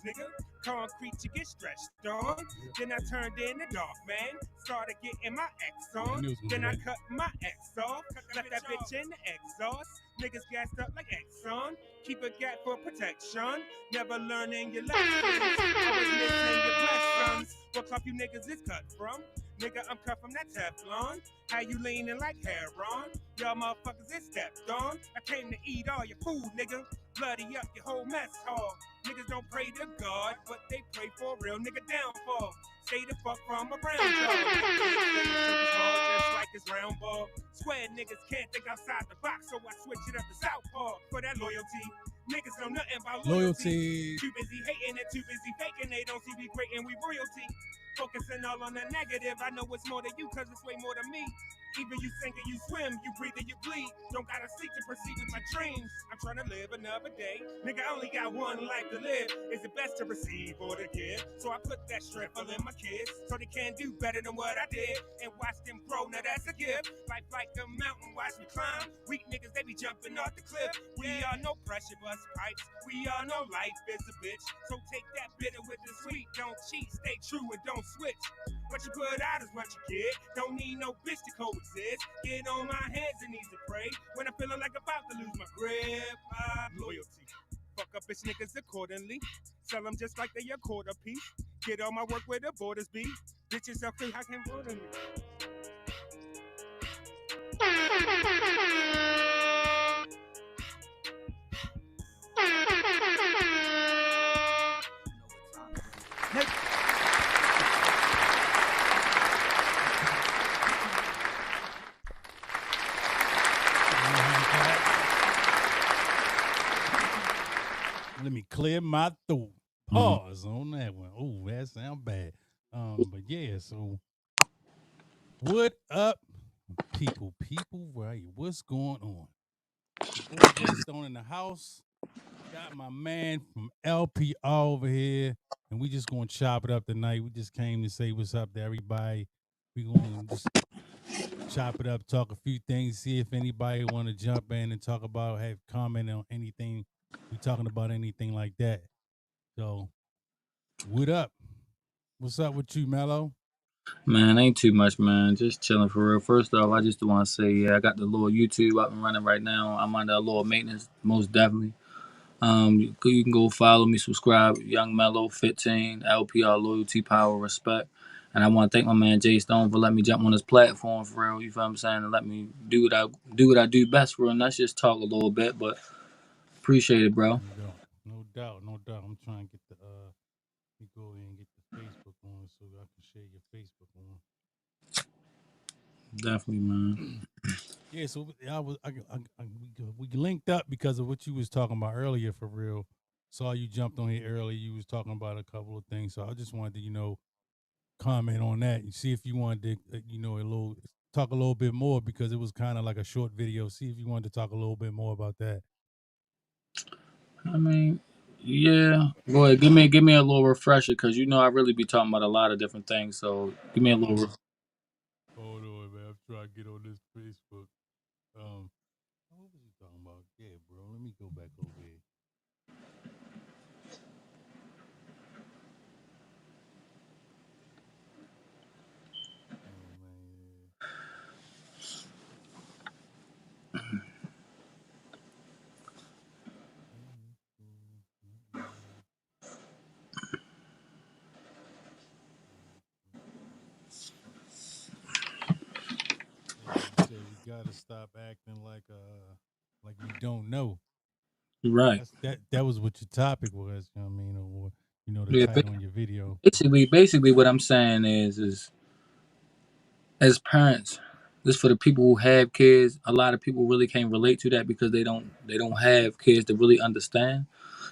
nigga. Concrete to get stretched on. Then I turned in the dark, man. Started getting my X on. Then I cut my X off. Left that bitch in the exhaust. Niggas gassed up like Exxon. Keep a gap for protection. Never learning your lessons. Always missing your blessings. What club you niggas is cut from? Nigga, I'm cut from that Teflon. How you leaning like heron? Y'all motherfuckers is stepped on. I came to eat all your food, nigga. Bloody up your whole mess hall. Niggas don't pray to God, but they pray for a real nigga downfall. Stay the fuck from around y'all. Just like this round ball. Square niggas can't think outside the box, so I switch it up to southpaw for that loyalty. Niggas know nothing about loyalty. Too busy hating and too busy faking. They don't see we great and we royalty. Focusing all on the negative. I know it's more than you, cause it's way more than me. Either you sink or you swim, you breathe or you bleed. Don't gotta sleep to proceed with my dreams. I'm trying to live another day. Nigga, I only got one life to live. Is it best to receive or to give? So I put that strength all in my kids, so they can do better than what I did. And watch them grow, now that's a gift. Life like a mountain, watch me climb. Weak niggas, they be jumping off the cliff. We are no pressure bust pipes. We are no life is a bitch. So take that bitter with the sweet. Don't cheat, stay true and don't switch. What you put out is what you get. Don't need no bitch to coexist. Get on my hands and knees to pray. When I'm feeling like about to lose my grip, loyalty. Fuck up bitch niggas accordingly. Sell them just like they a quarter piece. Get all my work where the borders be. Bitches up free, I can border me. Let me clear my throat. Pause on that one. Oh, that sound bad. But yeah, so what up, people? Right? What's going on? Boy Jaystone in the house. Got my man from LPR over here, and we just gonna chop it up tonight. We just came to say what's up to everybody. We gonna just chop it up, talk a few things, see if anybody want to jump in and talk about, have comment on anything. We talking about anything like that. So, what up? What's up with you, Mello? Man, ain't too much, man. Just chilling for real. First off, I just want to say, yeah, I got the little YouTube up and running right now. I'm under a little maintenance, most definitely. You can go follow me, subscribe, Young Mello 15, LPR Loyalty, Power, Respect. And I want to thank my man Jaystone for letting me jump on this platform for real. You feel what I'm saying? And let me do what I do best for real. And that's just talk a little bit, but appreciate it, bro. No doubt. I'm trying to get the you go in and get the Facebook on so I can share your Facebook on. Definitely, man. Yeah, so we linked up because of what you was talking about earlier for real. Saw you jumped on here early. You was talking about a couple of things, so I just wanted to comment on that and see if you wanted to talk a little bit more because it was kind of like a short video. See if you wanted to talk a little bit more about that. I mean, yeah. Boy, give me a little refresher because I really be talking about a lot of different things. So give me a little. Hold on, man. I'm trying to get on this Facebook. What was you talking about? Yeah, bro. Let me go back over here. You said we gotta stop acting like we don't know. Right. That was what your topic was. You know what I mean, or the Yeah, title on your video. basically, what I'm saying is as parents, this for the people who have kids. A lot of people really can't relate to that because they don't have kids to really understand.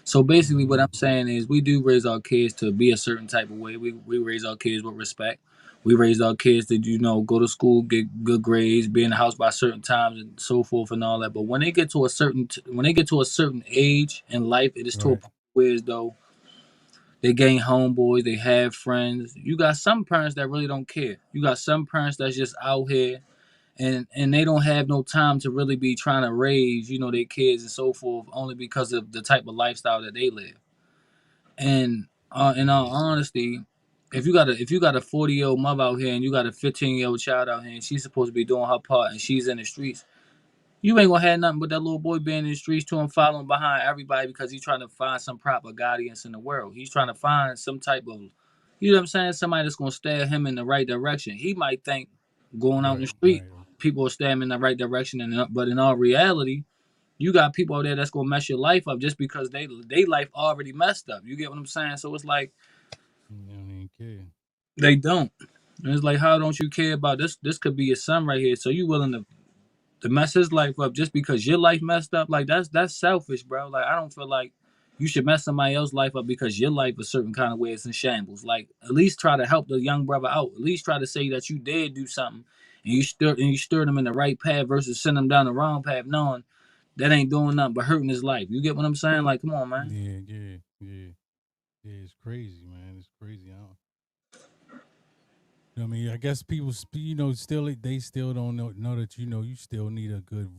So basically, what I'm saying is we do raise our kids to be a certain type of way. We raise our kids with respect. We raise our kids to go to school, get good grades, be in the house by certain times, and so forth and all that. But when they get to a certain age in life, it is to a point where as though they gain homeboys, they have friends. You got some parents that really don't care. You got some parents that's just out here and they don't have no time to really be trying to raise, their kids and so forth, only because of the type of lifestyle that they live. And in all honesty, if you got a 40-year-old mother out here and you got a 15-year-old child out here and she's supposed to be doing her part and she's in the streets, you ain't gonna have nothing but that little boy being in the streets to him, following behind everybody because he's trying to find some proper guidance in the world. He's trying to find some type of, you know what I'm saying, somebody that's gonna steer him in the right direction. He might think going out in the Right, street, right. people will steer him in the right direction, but in all reality, you got people out there that's gonna mess your life up just because they life already messed up. You get what I'm saying? So it's like You don't even care. they don't. And it's like, how don't you care about this? This could be your son right here. So you willing to mess his life up just because your life messed up? Like that's selfish, bro. Like I don't feel like you should mess somebody else's life up because your life a certain kind of way it's in shambles. Like at least try to help the young brother out. At least try to say that you did do something and you stirred him in the right path versus send him down the wrong path, knowing that ain't doing nothing but hurting his life. You get what I'm saying? Like, come on, man. Yeah, yeah, yeah. Yeah, it's crazy, man. It's crazy. I mean, I guess people, still they still don't know that you still need a good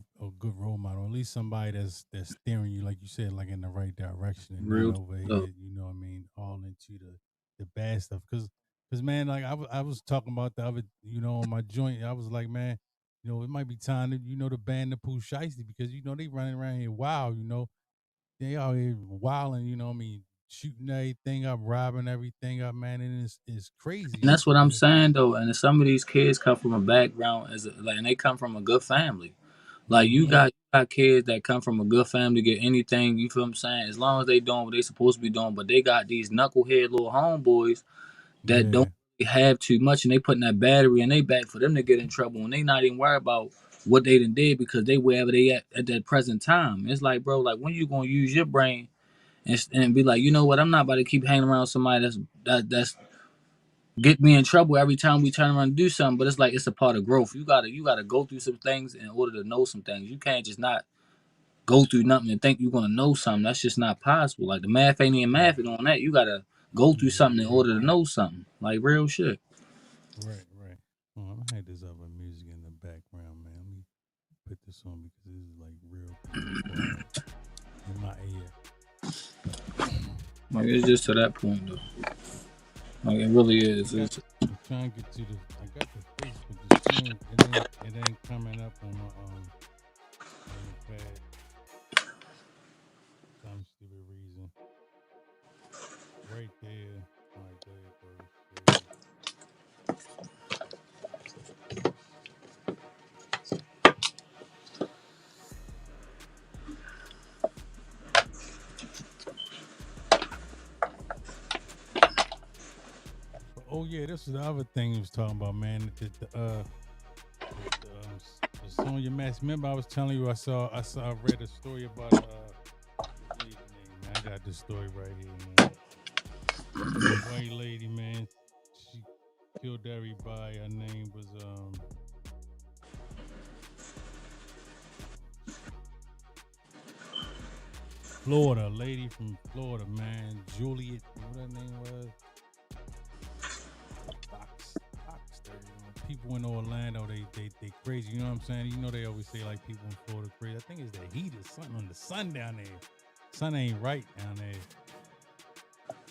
role model, at least somebody that's steering you, like you said, like in the right direction and not Real over stuff. here. You know what I mean? All into the bad stuff. Cause man, like I was talking about the other, on my joint. I was like, man, it might be time to to ban the Pooh Shiesty because they running around here wild. They out here wilding. What I mean? Shooting everything up, robbing everything up, man, and it's crazy. And that's what I'm Yeah. saying though. And some of these kids come from a background and they come from a good family. Like Mm-hmm. you got kids that come from a good family, get anything, you feel what I'm saying? As long as they doing what they supposed to be doing, but they got these knucklehead little homeboys that don't Yeah. really have too much and they putting that battery in their back for them to get in trouble and they not even worried about what they done did because they wherever they at that present time. It's like, bro, like when you gonna use your brain and be like, you know what, I'm not about to keep hanging around somebody that's get me in trouble every time we turn around and do something. But it's like it's a part of growth. You gotta go through some things in order to know some things. You can't just not go through nothing and think you're gonna know something. That's just not possible. Like the math ain't even Right. math on that. You gotta go through Yeah. something in Right. order to know something. Like real shit. Right. Right. I had this other music in the background, man. Let me put this on because this is like real quiet in my ear. Like it's just to that point though. Like it really is. I'm trying to get to the. I got the Facebook. The screen. It ain't coming up on the pad. Some stupid reason. Right there. All right, there it goes. Oh yeah, this is the other thing he was talking about, man. The Sonya Max. Remember, I was telling you I read a story about this lady's name, man. I got this story right here, man. This white lady, man. She killed everybody. Her name was Florida, a lady from Florida, man. Juliet, what her name was? People in Orlando, they crazy. You know what I'm saying? They always say like people in Florida crazy. I think it's the heat or something on the sun down there. Sun ain't right down there.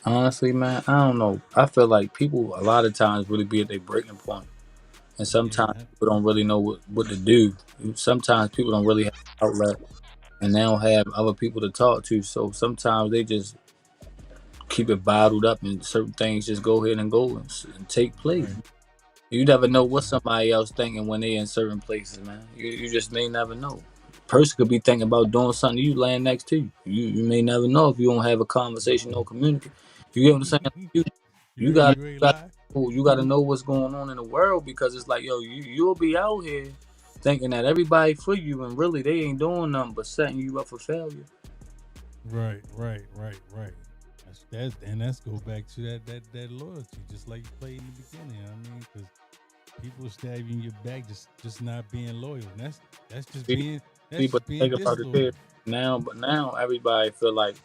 Honestly, man, I don't know. I feel like people a lot of times really be at their breaking point, and sometimes Yeah, people don't really know what to do. Sometimes people don't really have an outlet, and they don't have other people to talk to. So sometimes they just keep it bottled up, and certain things just go ahead and go and take place. right. You never know what Exactly. somebody else thinking when they in certain places, man. You just may never know. Person could be thinking about doing something to you laying next to you. You may never know if you don't have a conversation or communicate. You get what I'm saying? You got You ain't you got lie. you got to know what's going on in the world because it's like yo, you'll be out here thinking that everybody for you and really they ain't doing nothing but setting you up for failure. Right. That's go back to that loyalty, just like you played in the beginning. I mean, because people stab you in your back just not being loyal. And that's just being People think about it there disloyal. now, but now everybody feel like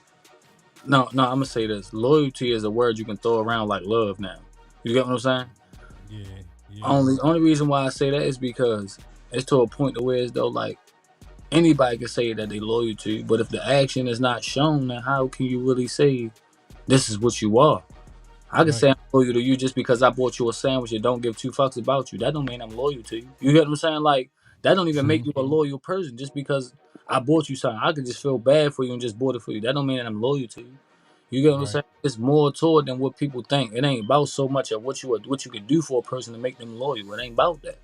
no. I'm gonna say this: loyalty is a word you can throw around like love. Now, you get what I'm saying? Yeah, yeah, Only reason why I say that is because it's to a point to where as though like anybody can say that they loyal to you, but if the action is not shown, then how can you really say this is what you are. I can Right. say I'm loyal to you just because I bought you a sandwich and don't give two fucks about you. That don't mean I'm loyal to you. You get what I'm saying? Like, that don't even make True. you a loyal person just because I bought you something. I could just feel bad for you and just bought it for you. That don't mean that I'm loyal to you. You get what I'm Right. saying? It's more to it than what people think. It ain't about so much of what you can do for a person to make them loyal. It ain't about that.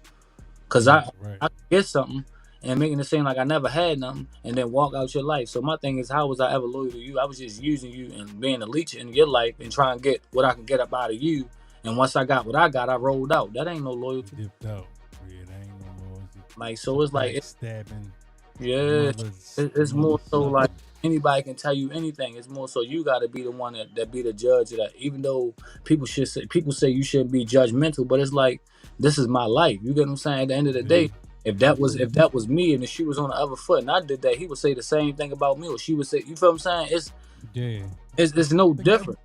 Cause Right. I Right. I get something and making it seem like I never had nothing and then walk out your life. So my thing is, how was I ever loyal to you? I was just using you and being a leech in your life and trying to get what I can get up out of you. And once I got what I got, I rolled out. That ain't no loyalty. Dipped out. Yeah, that ain't no loyalty. Like, It's a so it's like, backstabbing yeah, it's mother more so like sucking. anybody can tell you anything. It's more so you got to be the one that be the judge of that. Even though people say you shouldn't be judgmental, but it's like, this is my life. You get what I'm saying? At the end of the Yeah. day, if that was me and the shoe was on the other foot and I did that, he would say the same thing about me, or she would say, you feel what I'm saying? Yeah. It's no I think different.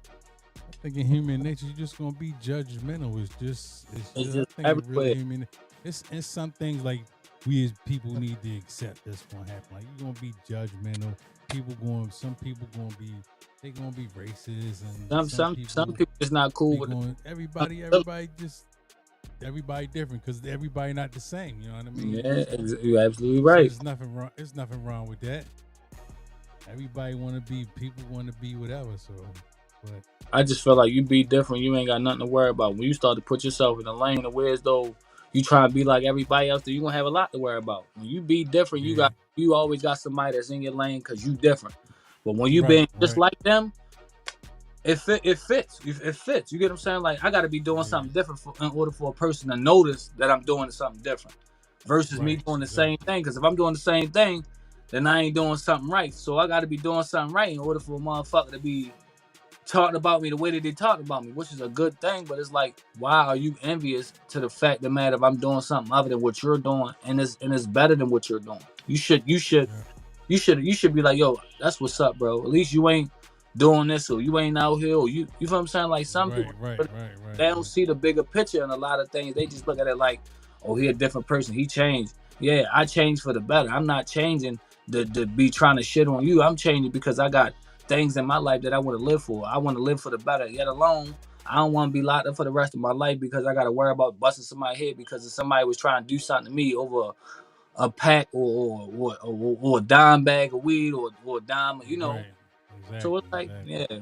I think in human nature, you're just gonna be judgmental. It's I just think it really everywhere. human. It's some things like we as people need to accept that's gonna happen. Like you're gonna be judgmental. Some people gonna be, they gonna be racist, and some Some people people just not cool they with going it. everybody different because everybody not the same. You know what I mean? Yeah, you're absolutely So right. there's nothing wrong. There's nothing wrong with that. Everybody want to be. People want to be whatever. So, but I just feel like you be different. You ain't got nothing to worry about. When you start to put yourself in the lane of where as though you try to be like everybody else, then you gonna have a lot to worry about. When you be different, yeah, you always got somebody that's in your lane because you different. But when you right, being just right, like them, it fits. It fits. You get what I'm saying? Like, I got to be doing yeah, something different in order for a person to notice that I'm doing something different, versus me right, doing the same exactly, thing. Because if I'm doing the same thing, then I ain't doing something right. So I got to be doing something right in order for a motherfucker to be talking about me the way that they talked about me, which is a good thing. But it's like, why are you envious to the fact that, man, if I'm doing something other than what you're doing and it's better than what you're doing, yeah, you should be like, yo, that's what's up, bro. At least you ain't doing this, or you ain't out here, or you feel what I'm saying? Like, some right, people, right, right, right, they don't right, see the bigger picture in a lot of things. They just look at it like, oh, he a different person. He changed. Yeah, I changed for the better. I'm not changing to be trying to shit on you. I'm changing because I got things in my life that I want to live for. I want to live for the better. Yet alone, I don't want to be locked up for the rest of my life because I got to worry about busting somebody's head because if somebody was trying to do something to me over a pack or a dime bag of weed or a dime, right. So Exactly, it's like, exactly. yeah,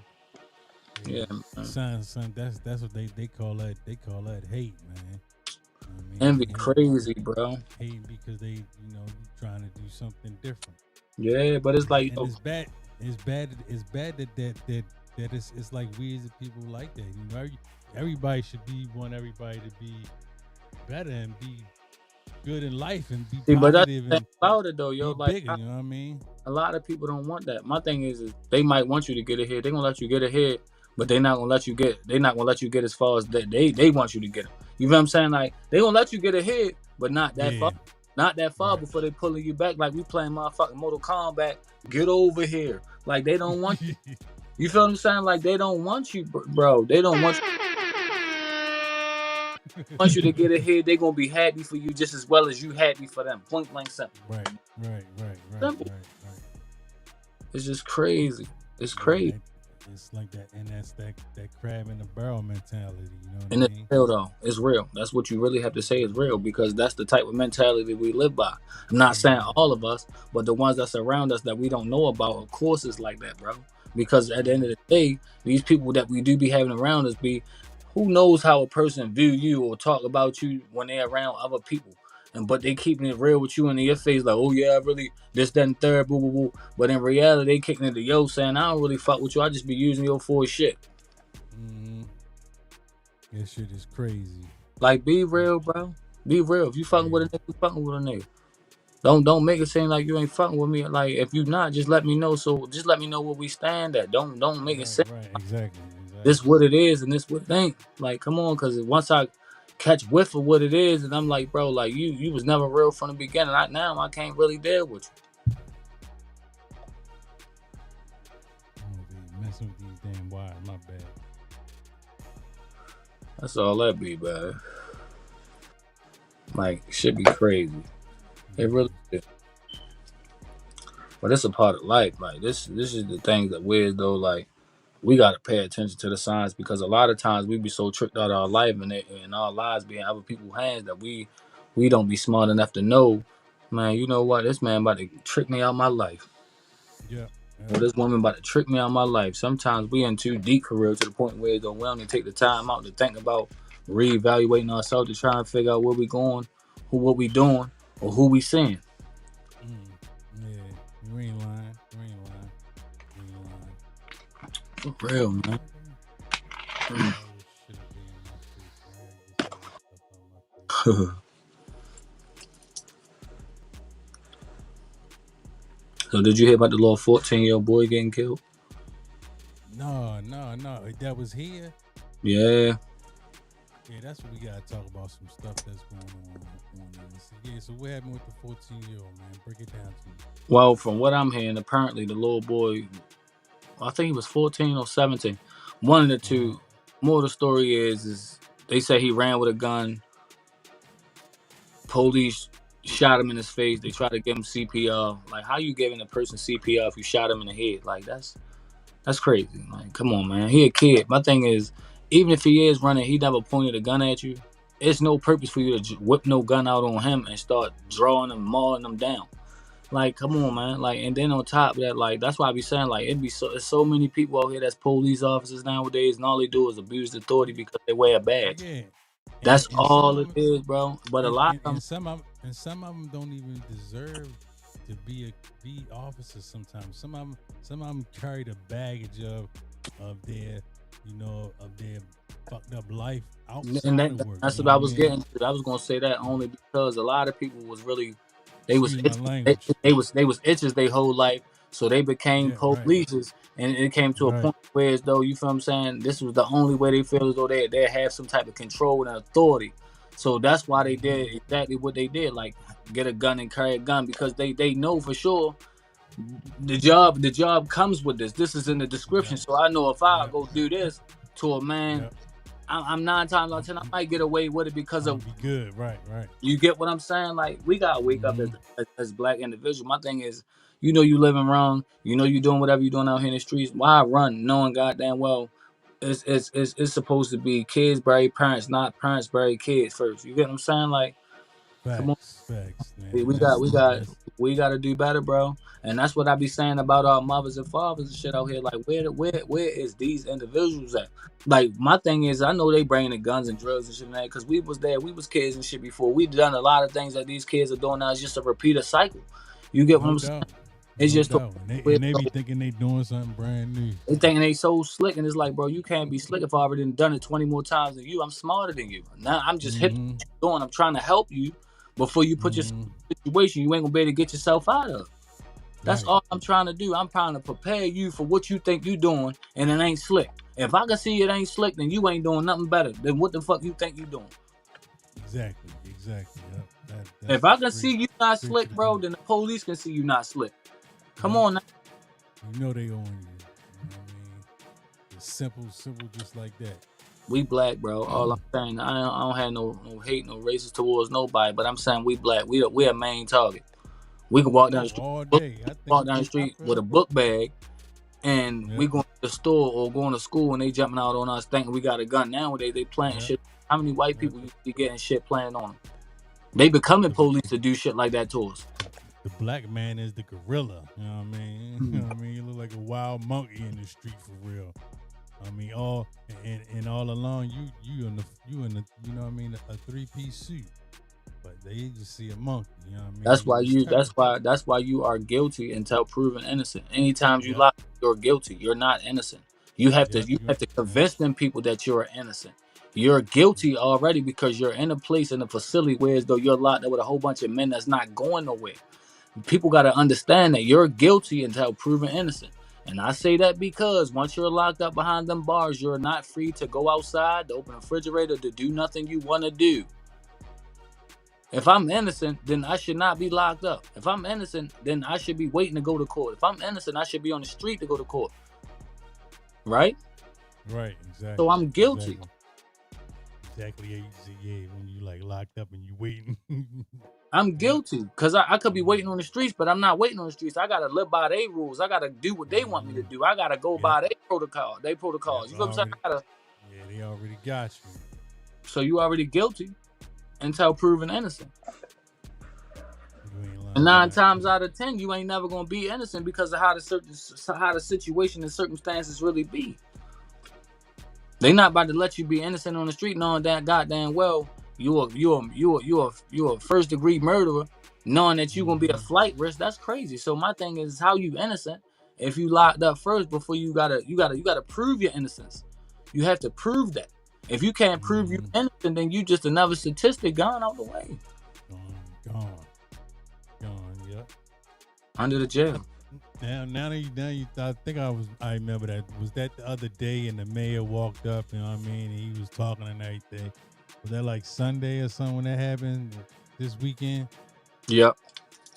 Yeah, yeah, man. son. That's what they call that. They call that hate, man. You know what I mean? Envy crazy, bro. Hate because they, you trying to do something different. Yeah, but it's like, And it's bad. It's bad. It's bad that it's like we as a people like that. Everybody should want everybody to be better and be good in life and be see, but that's positive the and thing about it though, yo. be Like, bigger. You know what I mean? a lot of people don't want that. My thing is they might want you to get ahead. They gonna let you get ahead, but they not gonna let you get. They not gonna let you get as far as that they want you to get. You know what I'm saying? Like, they gonna let you get ahead, but not that Yeah. far. Not that far Right. before they pulling you back. Like, we playing motherfucking Mortal Kombat. Get over here. Like, they don't want you. You feel what I'm saying? Like, they don't want you, bro. They don't want you to get ahead. They gonna be happy for you just as well as you happy for them. Point blank simple. Right. Right. Right. Right. Simple. Right. Right. It's just crazy. It's Yeah. crazy. It's like that, and that's that crab in the barrel mentality. You know what I And it's mean? real though. It's real. That's what you really have to say is real because that's the type of mentality we live by. I'm not saying Yeah. all of us, but the ones that surround us that we don't know about, of course, it's like that, bro. Because at the end of Yeah. the day, these people that we do be having around us be, who knows how a person view you or talk about you when they're around other people. And but they keeping it real with you and in your face, like, oh yeah, I really this, that, and third, boo, boo, boo. But in reality, they kicking it to yo saying, I don't really fuck with you. I just be using you for shit. Mm-hmm. That shit is crazy. Like, be It's real, bro. Be real. If you fucking with a crazy. nigga, you fucking with a nigga. Don't make it seem like you ain't fucking with me. Like, if you not, just let me know. So just let me know where we stand at. Don't make it Right. seem Right. Exactly. this Exactly. what it is and this what it ain't. Like, come on, cause once I catch whiff of what it is, and I'm like, bro, like you was never real from the beginning. Now I can't really deal with you. I'm gonna be messing with these damn wires. My bad. That's all that be, man. Like, it should be crazy. It really Yeah. is. But it's a part of life. Like, this is the thing that weird though. Like, we got to pay attention to the signs, because a lot of times we be so tricked out of our life and our lives being other people's hands that we don't be smart enough to know, man, you know what, this man about to trick me out my life. Yeah. Or this woman about to trick me out my life. Sometimes we in too deep for real, to the point where though we don't even take the time out to think about reevaluating ourselves to try and figure out where we going, what we doing, or who we seeing. Yeah, you ain't lying. You ain't lying. You ain't lying. For real, man. So did you hear about the little 14-year-old boy getting killed? No. That was here. Yeah. Yeah, that's what we gotta talk about. Some stuff that's going on this. Yeah. So what happened with the 14-year-old man? Break it down to me. Well, from what I'm hearing, apparently the little boy, I think he was 14 or 17. One of the two. More of the story is they say he ran with a gun. Police shot him in his face. They tried to give him CPR. Like, how you giving a person CPR if you shot him in the head? Like, that's crazy. Like, come on, man. He a kid. My thing is, even if he is running, he never pointed a gun at you. It's no purpose for you to whip no gun out on him and start drawing him, mauling him down. Like, come on, man. Like, and then on top of that, like, that's why I be saying, like, there's so many people out here that's police officers nowadays, and all they do is abuse authority because they wear a badge. Yeah. That's all it is, bro. But a lot of them, some of them don't even deserve to be officers. Sometimes some of them carry the baggage of their fucked up life outside of work. That's what I was getting to. I was gonna say that only because a lot of people was really they was itches their whole life, so they became police, and it came to a point where, as though, you feel what I'm saying, this was the only way they feel as though they have some type of control and authority. So that's why they did exactly what they did, like get a gun and carry a gun, because they know for sure the job comes with this. This is in the description, so I know if I go do this to a man, I'm 9 times out of 10 I might get away with it because of be good, right. You get what I'm saying? Like, we gotta wake up as black individuals. My thing is, you living wrong, you doing whatever you're doing out here in the streets. Why run, knowing goddamn well it's supposed to be kids bury parents, not parents bury kids first. You get what I'm saying? Like, come on, facts, man. we gotta do better, bro. And that's what I be saying about our mothers and fathers and shit out here. Like, where is these individuals at? Like, my thing is, I know they bringing the guns and drugs and shit like that, because we was there, we was kids and shit before. We done a lot of things that these kids are doing now. It's just a repeated cycle. You get what I'm saying? It's just and they be thinking they doing something brand new. They thinking they so slick, and it's like, bro, you can't be slick if I already done it 20 more times than you. I'm smarter than you. Now I'm just hitting doing. I'm trying to help you before you put yourself in a situation you ain't gonna be able to get yourself out of. That's all I'm trying to do. I'm trying to prepare you for what you think you doing, and it ain't slick. If I can see it ain't slick, then you ain't doing nothing better than what the fuck you think you doing. Exactly. Yep. If I can see you not slick, bro, then the police can see you not slick. Come on now. You know they on you. You know what I mean? It's simple, just like that. We black, bro. All I'm saying, I don't have no hate, no racist towards nobody, but I'm saying we black. We a main target. We can walk down the street all day. Walk down the street with a book bag, and we going to the store or going to school, and they jumping out on us thinking we got a gun. Nowadays they playing shit. How many white people you be getting shit playing on them? They becoming police to do shit like that to us. The black man is the gorilla. You know what I mean? You know what I mean? You look like a wild monkey in the street for real. I mean, all along you in the you know what I mean, a 3-piece suit. But they just see a monkey, you know what I mean? That's why you are guilty until proven innocent. Anytime you lie, you're guilty. You're not innocent. You have to convince them people that you're innocent. You're guilty already because you're in a place, in a facility where as though you're locked up with a whole bunch of men that's not going nowhere. People got to understand that you're guilty until proven innocent. And I say that because once you're locked up behind them bars, you're not free to go outside, to open a refrigerator, to do nothing you want to do. If I'm innocent, then I should not be locked up. If I'm innocent, then I should be waiting to go to court. If I'm innocent, I should be on the street to go to court. Right? Right, exactly. So I'm guilty. exactly how you say, yeah, when you like locked up and you waiting. I'm Yep. guilty because I could be waiting on the streets, but I'm not waiting on the streets. I gotta live by their rules. I gotta do what they want me to do. I gotta go Yep. by their protocols. That's You feel what I'm saying? already. Yeah, they already got you. So you already guilty until proven innocent. And 9 times out of 10, you ain't never gonna be innocent because of how the situation and circumstances really be. They not about to let you be innocent on the street, knowing that goddamn well you're a first degree murderer, knowing that you're gonna be a flight risk. That's crazy. So my thing is, how you innocent if you locked up first before you gotta prove your innocence. You have to prove that. If you can't prove you innocent, then you just another statistic gone out the way. Gone. Yep. Under the jail. Now you. I think I remember that. Was that the other day and the mayor walked up? You know what I mean? And he was talking and everything. Was that like Sunday or something when that happened this weekend? Yep.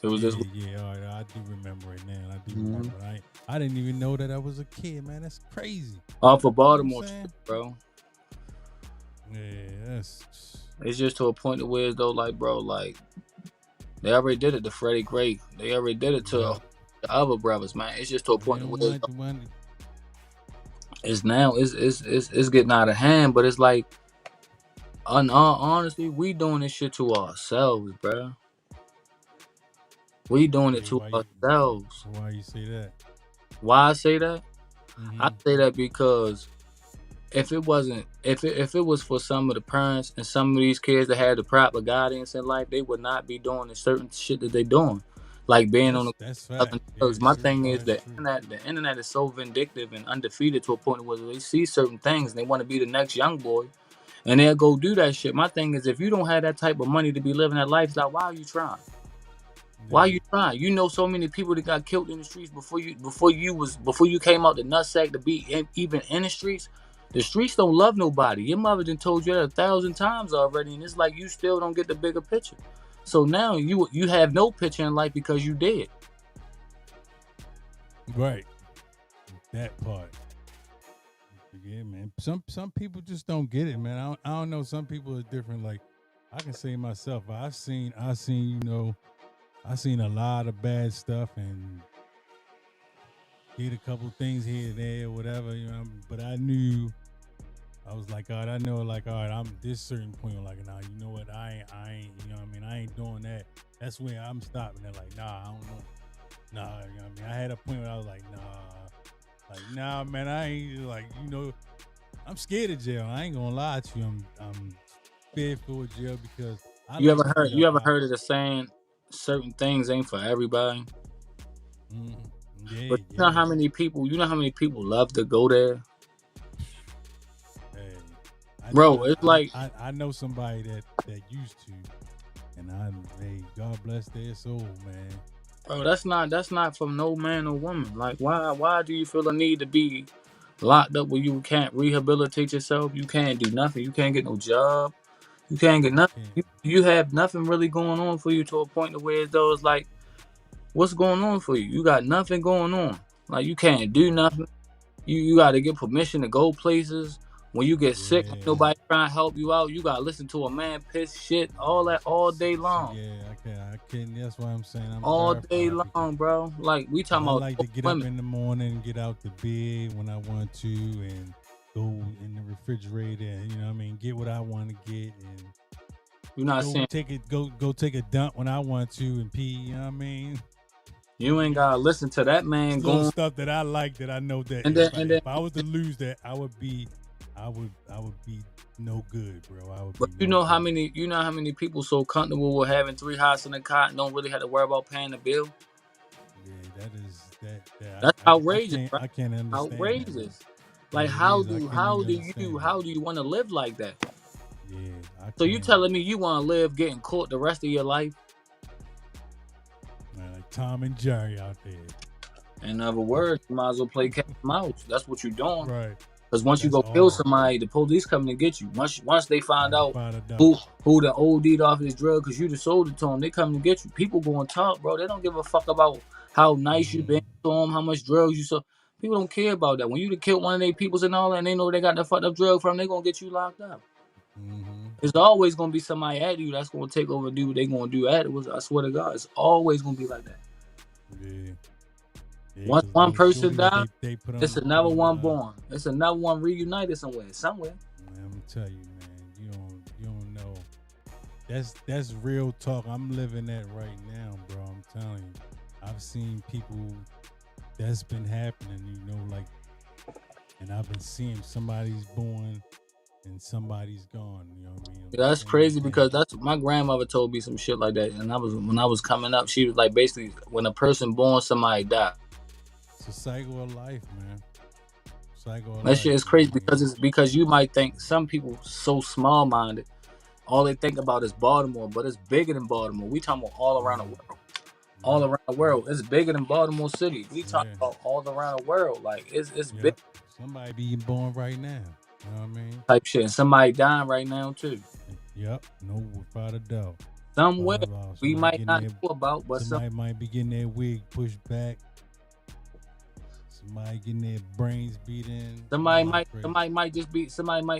It was this. Yeah. All right, I do remember it now. I do remember. I didn't even know that I was a kid, man. That's crazy. Off of Baltimore, bro. Yeah, that's. It's just to a point to where though, like, bro, like they already did it to Freddie Gray. They already did it to the other brothers, man. It's just to a point where it's getting out of hand. But it's like, honestly, we doing this shit to ourselves, bro. We doing it to ourselves. Why you say that? Why I say that? I say that because if it was for some of the parents and some of these kids that had the proper guidance in life, they would not be doing the certain shit that they doing. Like being on the drugs. My thing is the internet is so vindictive and undefeated to a point where they see certain things and they want to be the next young boy and they'll go do that shit. My thing is, if you don't have that type of money to be living that lifestyle, why are you trying? Why are you trying? You know so many people that got killed in the streets before you came out the nutsack to be even in the streets. The streets don't love nobody. Your mother done told you that 1,000 times already, and it's like you still don't get the bigger picture. So now you have no picture in life because you dead. Right. That part. Yeah, man. Some people just don't get it, man. I don't know. Some people are different. Like I can say myself, I've seen, you know, I've seen a lot of bad stuff and did a couple things here and there, whatever, you know. But I knew, I was like, all right, I know, like, all right, I'm this certain point, like, nah, you know what, I ain't, you know what I mean, I ain't doing that. That's when I'm stopping. They're like, nah, I don't know. Nah, you know what I mean? I had a point where I was like, nah, man, I ain't, like, you know, I'm scared of jail. I ain't gonna lie to you. I'm fearful of jail because you ever heard of the saying, certain things ain't for everybody? Yeah, but you know how many people love to go there? Hey, bro, it's like I know somebody that used to, and hey, God bless their soul, man. Bro, that's not from no man or woman. Like, why do you feel the need to be locked up where you can't rehabilitate yourself? You can't do nothing. You can't get no job. You can't get nothing. You have nothing really going on for you to a point to where it's like, what's going on for you? You got nothing going on. Like, you can't do nothing. You got to get permission to go places. When you get sick, nobody trying to help you out. You got to listen to a man piss shit, all that, all day long. Yeah, I can't. That's why I'm saying I'm all day long, bro. Like, we talking about. I like to get up in the morning and get out the bed when I want to and go in the refrigerator and, you know what I mean, get what I want to get and you're not saying go take a dump when I want to and pee, you know what I mean? You ain't gotta listen to that man going stuff that I like that I know that if I was to lose that, I would be no good, bro. But you know how many people so comfortable with having 3 hots in the cot and don't really have to worry about paying the bill? Yeah, that's outrageous. I can't understand. Outrageous. That. Like, how do you want to live like that? Yeah. So you telling me you want to live getting caught the rest of your life? Like Tom and Jerry out there. In other words, you might as well play cat and mouse. That's what you're doing. Right. Because once you go kill somebody, the police coming to get you. Once they find out who the OD'd off his drug, because you just sold it to them, they come to get you. People going to talk, bro. They don't give a fuck about how nice you been to them, how much drugs you sold. People don't care about that. When you killed one of their peoples and all that, and they know they got the fucked up drug from, they going to get you locked up. Mm-hmm. There's always gonna be somebody at you that's gonna take over and do what they gonna do afterwards. I swear to God, it's always gonna be like that. Yeah. Yeah, Once because one little person shorties, dies, they put it's on, another one born. It's another one reunited somewhere. man, I'm gonna tell you, man, you don't know. That's real talk. I'm living that right now, bro. I'm telling you. I've seen people that's been happening, like, and I've been seeing somebody's born and somebody's gone, you know what I mean? On Yeah, the that's same crazy day. because that's my grandmother told me some shit like that. And when I was coming up, she was like, basically, when a person born, somebody die. It's a cycle of life, man. Cycle of That shit life, is you know crazy what I mean? because you might think some people so small minded, all they think about is Baltimore, but it's bigger than Baltimore. We talking about all around the Mm, world. All yep, around the yep, world. It's bigger than Baltimore City. We talking yeah, about all around the world. Like it's big yep. Somebody being born right now, you know what I mean? type shit. And somebody dying right now too. Yep, no, without a doubt. Somewhere Without a doubt. we might not know about, but Somebody might be getting their wig pushed back. Somebody getting their brains beat in. All that crazy. somebody might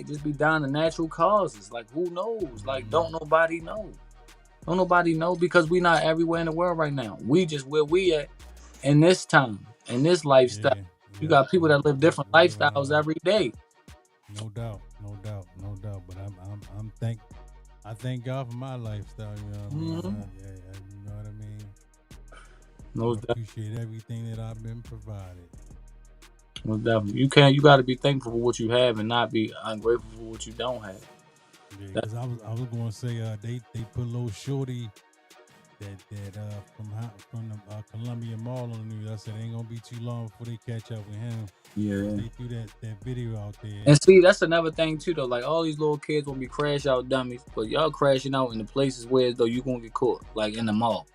just be dying of natural causes. Like who knows? Like Mm-hmm. don't nobody know. Don't nobody know because we not everywhere in the world right now. We just where we at in this time, in this lifestyle. Yeah, You yep, got people yep, that live yep. different We living our lifestyles life. every day. No doubt, no doubt, no doubt. But I thank God for my lifestyle. You know what I mean? Mm-hmm. You know what I mean? No I doubt. appreciate everything that I've been provided. Most definitely. You got to be thankful for what you have and not be ungrateful for what you don't have. Yeah, That, because I was going to say they put a little shorty that from the Columbia Mall on the news. I said it ain't gonna be too long before they catch up with him. yeah. They threw that video out there. And see, that's another thing too, though. Like all these little kids will be crash out dummies, but y'all crashing out in the places where though you gonna get caught, like in the mall.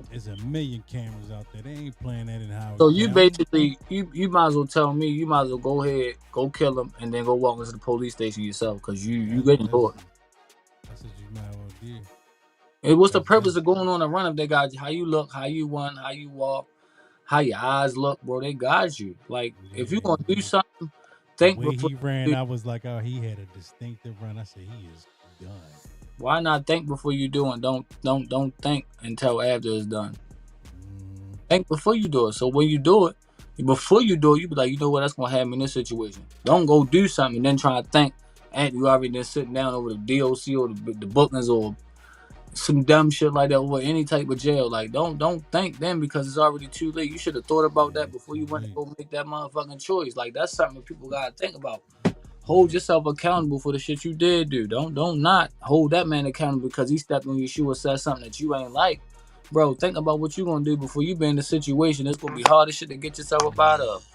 There's a million cameras out there. They ain't playing that in Howard So you County. basically you might as well tell me you might as well go ahead, go kill them, and then go walk into the police station yourself because you getting caught. That's what you might well do. And what's the That's purpose of going on a run if they got how you look, how you run, how you walk, how your eyes look, bro? They got you. Like if you gonna do yeah. something, The think way before he you ran, do. I was like, oh, he had a distinctive run. I said, he is done. Why not think before you do and don't think until after it's done. Mm, Think before you do it. So when you do it, before you do it, you be like, you know what, that's gonna happen in this situation. Don't go do something and then try to think after you already been sitting down over the DOC or the bookings or some dumb shit like that or any type of jail. Like don't think then because it's already too late. You should have thought about yeah, that before too you went to late. go make that motherfucking choice. Like that's something people gotta think about. Hold Right. yourself accountable for the shit you did do. Don't not hold that man accountable because he stepped on your shoe or said something that you ain't like. Bro, think about what you gonna do before you be in the situation. It's gonna be hard as shit to get yourself up out of.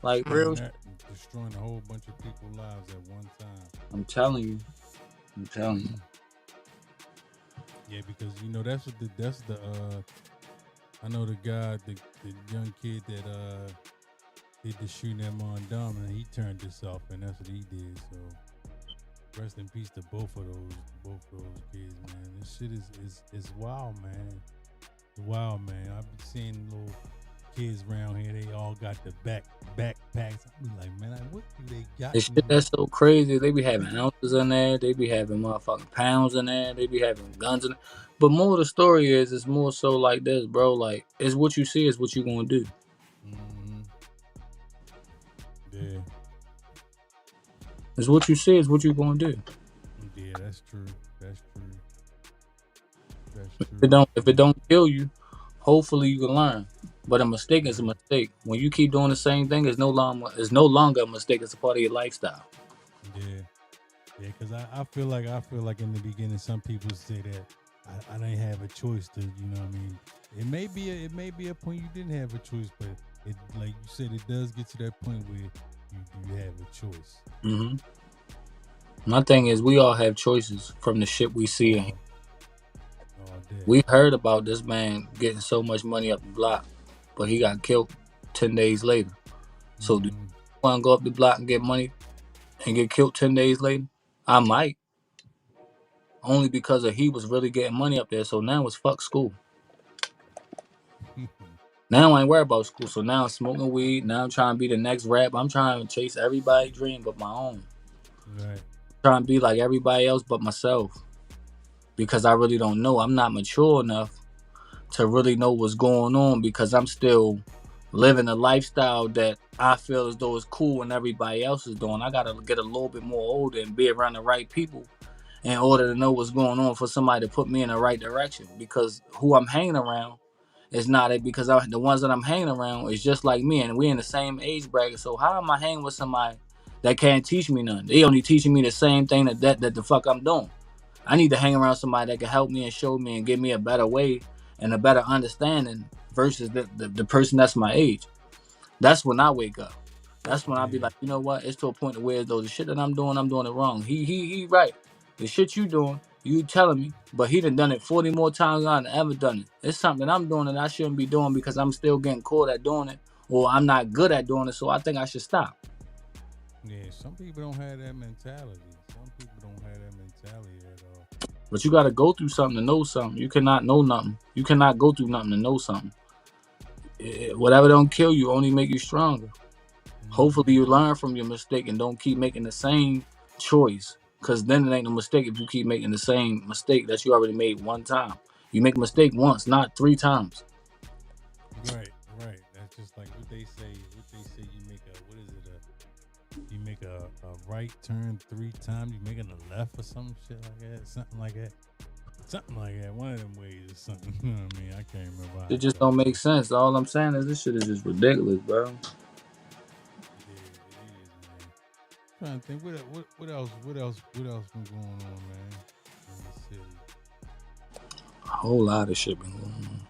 Like real shit. Destroying a whole bunch of people's lives at one time. I'm telling you. I'm telling you. Yeah, because that's the I know the guy, the young kid that did the shooting at Mondama, and he turned this off, and that's what he did. So rest in peace to both of those kids, man. This shit is wild, man. It's wild, man. I've been seeing little kids around here. They all got the backpacks. I be like, man, what do they got? The shit that's so crazy, they be having ounces in there, they be having motherfucking pounds in there, they be having guns in there. But more of the story is it's more so like this, bro. Like it's what you see is what you gonna do. Mm-hmm. Yeah. It's what you see is what you gonna do. Yeah, that's true. That's true. That's true. If it don't kill you, hopefully you can learn. But a mistake is a Yeah. mistake. When you keep doing the same thing, it's no longer a mistake. It's a part of your lifestyle. Yeah. Yeah, because I feel like in the beginning some people say that I didn't have a choice to, you know what I mean. It may be a point you didn't have a choice, but it, like you said, it does get to that point where you have a choice. Mm-hmm. My thing is, we all have choices from the shit we see. And All day. we heard about this man getting so much money up the block, but he got killed 10 days later. So do you want to go up the block and get money and get killed 10 days later? I might. Only because he was really getting money up there. So now it's fuck school. Now I ain't worried about school. So now I'm smoking weed. Now I'm trying to be the next rap. I'm trying to chase everybody's dream but my own. Right. I'm trying to be like everybody else but myself because I really don't know. I'm not mature enough to really know what's going on because I'm still living a lifestyle that I feel as though it's cool and everybody else is doing. I gotta get a little bit more older and be around the right people in order to know what's going on for somebody to put me in the right direction. Because who I'm hanging around is not it. Because the ones that I'm hanging around is just like me, and we in the same age bracket. So how am I hanging with somebody that can't teach me nothing? They only teaching me the same thing that the fuck I'm doing. I need to hang around somebody that can help me and show me and give me a better way and a better understanding versus the person that's my age. That's when I wake up. That's when I be like, you know what? It's to a point where though the shit that I'm doing it wrong. He right. The shit you doing, you telling me, but he done it 40 more times than I've ever done it. It's something that I'm doing that I shouldn't be doing because I'm still getting caught at doing it, or I'm not good at doing it, so I think I should stop. Yeah, some people don't have that mentality. Some people don't have that mentality at all. But you gotta go through something to know something. You cannot know nothing. You cannot go through nothing to know something. Whatever don't kill you only make you stronger. Hopefully you learn from your mistake and don't keep making the same choice. Because then it ain't no mistake if you keep making the same mistake that you already made one time. You make a mistake once, not 3 times. Right. That's just like what they say. You make you make a right turn 3 times. You making a left or some shit like that. Something like that. One of them ways or something. You know what I mean? I can't remember. It just don't make sense. All I'm saying is this shit is just ridiculous, bro. Yeah, it is, man. I'm trying to think what else been going on, man, in the city. A whole lot of shit been going on.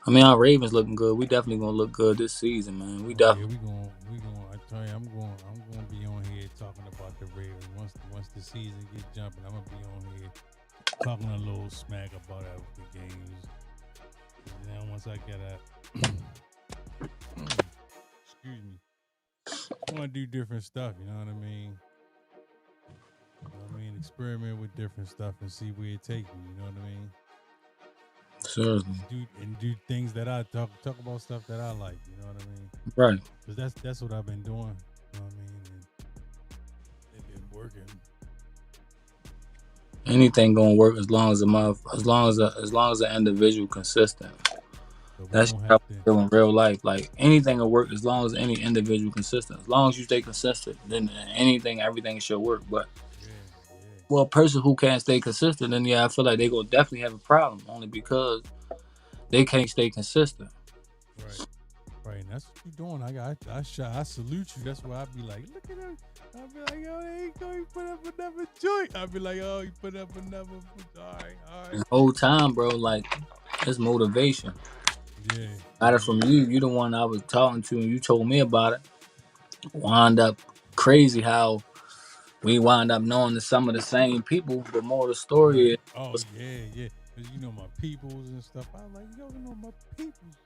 I mean, our Ravens looking good. We definitely gonna look good this season, man. We definitely. Yeah, we going. I tell you, I'm going to be on here talking about the Ravens once the season gets jumping. I'm gonna be on here talking a little smack about the games. And then once I get excuse me, I want to do different stuff. You know what I mean? Experiment with different stuff and see where it takes me. You know what I mean? Seriously. Do things that I talk about stuff that I like. You know what I mean? Right. Because that's what I've been doing. You know what I mean? And it's been working. Anything gonna work as long as the individual consistent. So that's how I feel in real life. Like anything will work as long as any individual consistent. As long as you stay consistent, then everything should work. But well, a person who can't stay consistent, then I feel like they gonna definitely have a problem only because they can't stay consistent. Right. And that's what you're doing. I salute you. That's why I be like, look at him. I'll be like, yo, they ain't going to put up another joint. I'll be like, oh, he put up another. All right. The whole time, bro, like, it's motivation. Yeah. Got it from you. You the one I was talking to, and you told me about it. Wound up crazy how we wind up knowing some of the same people, but more the story is. Oh, yeah. Because you know my peoples and stuff. I was like, yo, you know my peoples.